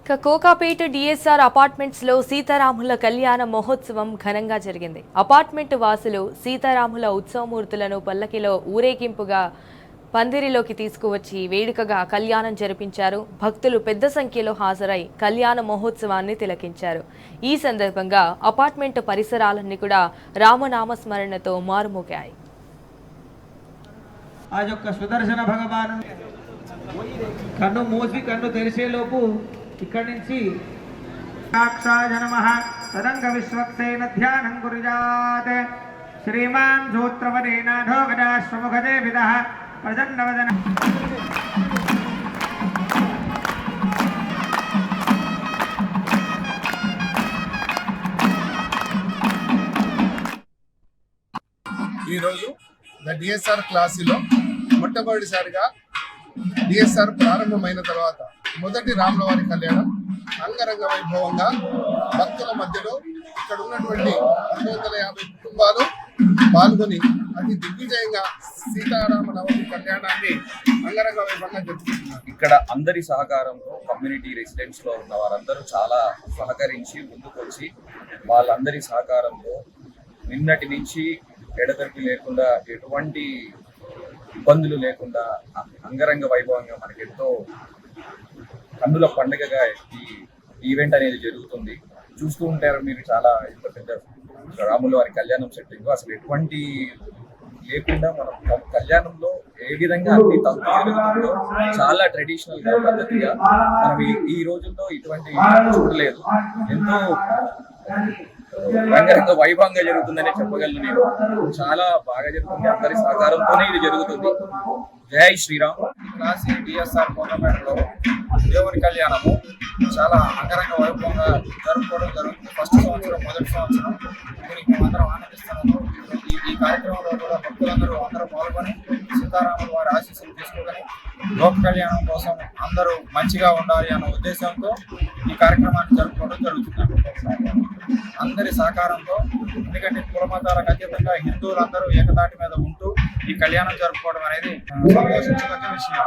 Kokapet DSR apartments లో సీతారాముల కళ్యాణ మహోత్సవం ఘనంగా జరిగింది. అపార్ట్మెంట్ వాసులు సీతారాముల ఉత్సవమూర్తులను పల్లకిలో ఊరేగింపుగా పందిరిలోకి తీసుకువచ్చి వేడుకగా కళ్యాణం జరిపించారు. భక్తులు పెద్ద సంఖ్యలో హాజరై కళ్యాణ మహోత్సవాన్ని తిలకించారు. ఈ సందర్భంగా అపార్ట్మెంట్ పరిసరాలన్నీ కూడా రామనామస్మరణతో మారుమోగాయి. ఆ యొక్క సుదర్శన భగవాను కన్ను మూసి కన్ను తెరిచేలోపు ఇక్కడి నుంచి సాక్షాయ నమః తదంగ విశ్వక్సేన ధ్యానం కుర్యాత్ శ్రీమాన్ సూత్రవదేనాథో గదాశ్వముఖదే విదః ప్రజన్నవదన. ఈరోజు డిఎస్ఆర్ క్లాసులో మొట్టమొదటిసారిగా డిఎస్ఆర్ ప్రారంభమైన తర్వాత మొదటి రాములవారి కళ్యాణం అంగరంగ వైభవంగా భక్తుల మధ్యలో ఇక్కడ ఉన్నటువంటి 250 కుటుంబాలు పాల్గొని అతి దిగ్విజయంగా సీతారామ నవమి కళ్యాణాన్ని అంగరంగ వైభవంగా జరుపుకుంటున్నారు. ఇక్కడ అందరి సహకారంతో కమ్యూనిటీ రెసిడెంట్స్ లో ఉన్న వారందరూ చాలా సహకరించి ముందుకొచ్చి వాళ్ళందరి సహకారంతో నిన్నటి నుంచి ఎడతెరిపి లేకుండా ఎటువంటి ఇబ్బందులు లేకుండా అంగరంగ వైభవంగా మనకి ఎంతో కన్నుల పండుగగా ఈ ఈవెంట్ అనేది జరుగుతుంది. చూస్తూ ఉంటారు మీరు, చాలా ఇంత పెద్ద రాముల వారి కళ్యాణం సెట్టింగ్ అసలు ఎటువంటి లేకుండా మనం కళ్యాణంలో ఏ విధంగా అన్ని తంతులు జరుగుతుందో చాలా ట్రెడిషనల్ గా పద్ధతిగా మనం ఈ రోజుల్లో ఇటువంటి చూడలేదు. ఎంతో రంగరంగ వైభవంగా జరుగుతుందనే చెప్పగలను నేను. చాలా బాగా జరుగుతుంది, అందరి సహకారంతోనే ఇది జరుగుతుంది. జై శ్రీరామ్. క్లాస్ డిఎస్ఆర్ కోకాపేటలో దేవుని కళ్యాణము చాలా అంగరంగ వైభవంగా జరుపుకోవడం జరుగుతుంది. ఫస్ట్ సంవత్సరం, మొదటి సంవత్సరం దీనికి మేమందరం ఆనందిస్తున్నాము. ఈ కార్యక్రమంలో కూడా భక్తులందరూ అందరూ పాల్గొని సీతారాముల వారి ఆశీస్సులు తీసుకొని లోక కళ్యాణం కోసం అందరూ మంచిగా ఉండాలి అన్న ఉద్దేశంతో ఈ కార్యక్రమాన్ని జరుపుకోవడం జరుగుతుంది. అందరి సహకారంతో, ఎందుకంటే కుల మతాలకు అతీతంగా హిందువులందరూ ఏకతాటి మీద ఉంటూ ఈ కళ్యాణం జరుపుకోవడం అనేది సంతోషించదగ్గ విషయం.